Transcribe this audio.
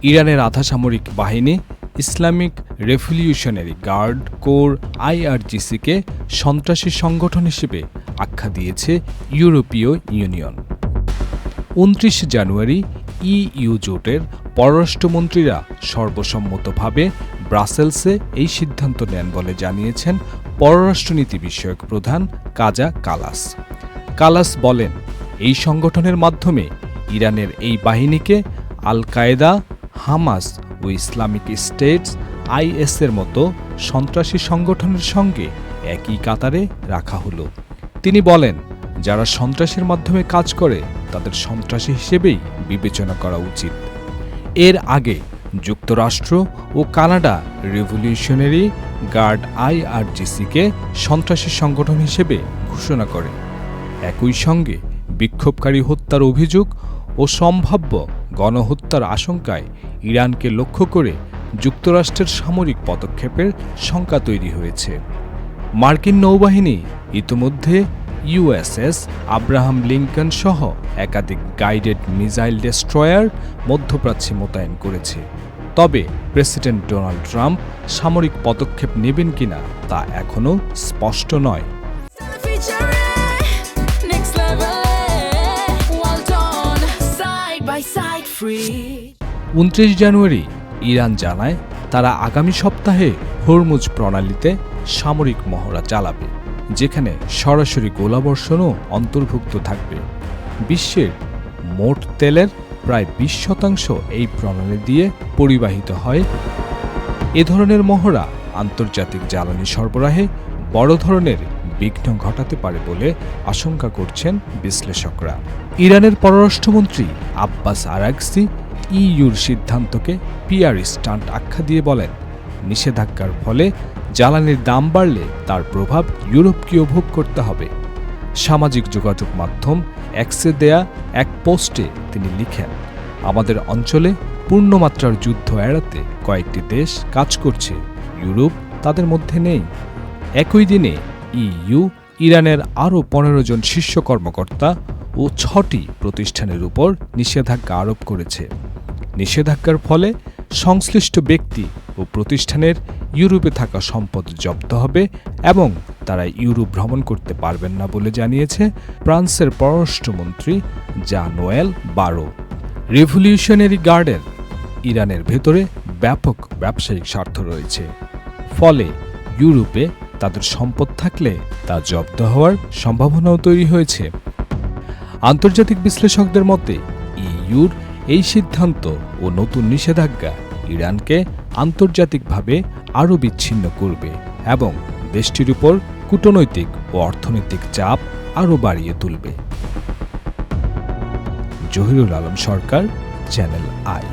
ইরানের আধা সামরিক বাহিনী ইসলামিক রেভলিউশনারি গার্ড কোর আইআরজিসিকে সন্ত্রাসী সংগঠন হিসেবে আখ্যা দিয়েছে ইউরোপীয় ইউনিয়ন। ২৯ জানুয়ারি ইইউ জোটের পররাষ্ট্রমন্ত্রীরা সর্বসম্মতভাবে ব্রাসেলসে এই সিদ্ধান্ত নেন বলে জানিয়েছেন পররাষ্ট্রনীতি বিষয়ক প্রধান কাজা কালাস। কালাস বলেন, এই সংগঠনের মাধ্যমে ইরানের এই বাহিনীকে আল কায়েদা, হামাস ও ইসলামিক স্টেটস আইএসের মতো সন্ত্রাসী সংগঠনের সঙ্গে একই কাতারে রাখা হলো। তিনি বলেন, যারা সন্ত্রাসের মাধ্যমে কাজ করে তাদের সন্ত্রাসী হিসেবেই বিবেচনা করা উচিত। এর আগে যুক্তরাষ্ট্র ও কানাডা রেভলিউশনারি গার্ড আইআরজিসিকে সন্ত্রাসী সংগঠন হিসেবে ঘোষণা করে। একই সঙ্গে বিক্ষোভকারী হত্যার অভিযোগ ও সম্ভাব্য গণহত্যার আশঙ্কায় ইরানকে লক্ষ্য করে যুক্তরাষ্ট্রের সামরিক পদক্ষেপের শঙ্কা তৈরি হয়েছে। মার্কিন নৌবাহিনী ইতিমধ্যে ইউএসএস আব্রাহাম লিঙ্কন সহ একাধিক গাইডেড মিসাইল ডেস্ট্রয়ার মধ্যপ্রাচ্যে মোতায়েন করেছে। তবে প্রেসিডেন্ট ডোনাল্ড ট্রাম্প সামরিক পদক্ষেপ নেবেন কিনা তা এখনও স্পষ্ট নয়। ২৯ জানুয়ারি ইরান জানায় তারা আগামী সপ্তাহে হরমুজ প্রণালীতে সামরিক মহড়া চালাবে, যেখানে সরাসরি গোলাবর্ষণও অন্তর্ভুক্ত থাকবে। বিশ্বের মোট তেলের প্রায় ২০% এই প্রণালী দিয়ে পরিবাহিত হয়। এ ধরনের মহড়া আন্তর্জাতিক জ্বালানি সরবরাহে বড় ধরনের বিঘ্ন ঘটাতে পারে বলে আশঙ্কা করছেন বিশ্লেষকরা। ইরানের পররাষ্ট্রমন্ত্রী আব্বাস আরাগচি ইইউর সিদ্ধান্তকে পিআর স্টান্ট আখ্যা দিয়ে বলেন, নিষেধাজ্ঞার ফলে জ্বালানির দাম বাড়লে তার প্রভাব ইউরোপকেও ভোগ করতে হবে। সামাজিক যোগাযোগ মাধ্যম এক্সে দেয়া এক পোস্টে তিনি লিখেন, আমাদের অঞ্চলে পূর্ণমাত্রার যুদ্ধ এড়াতে কয়েকটি দেশ কাজ করছে, ইউরোপ তাদের মধ্যে নেই। একই দিনে ইইউ ইরানের আরও ১৫ জন শীর্ষ কর্মকর্তা ও ৬টি প্রতিষ্ঠানের উপর নিষেধাজ্ঞা আরোপ করেছে। নিষেধাজ্ঞার ফলে সংশ্লিষ্ট ব্যক্তি ও প্রতিষ্ঠানের ইউরোপে থাকা সম্পদ জব্দ হবে এবং তারা ইউরোপ ভ্রমণ করতে পারবেন না বলে জানিয়েছে ফ্রান্সের পররাষ্ট্রমন্ত্রী জান-নোয়েল বারো। রেভলিউশনারি গার্ডের ইরানের ভেতরে ব্যাপক ব্যবসায়িক স্বার্থ রয়েছে, ফলে ইউরোপে তাদের সম্পদ থাকলে তা জব্দ হওয়ার সম্ভাবনাও তৈরি হয়েছে। আন্তর্জাতিক বিশ্লেষকদের মতে ইইউর এই সিদ্ধান্ত ও নতুন নিষেধাজ্ঞা ইরানকে আন্তর্জাতিকভাবে আরও বিচ্ছিন্ন করবে এবং দেশটির উপর কূটনৈতিক ও অর্থনৈতিক চাপ আরও বাড়িয়ে তুলবে। জহিরুল আলম সরকার, চ্যানেল আই।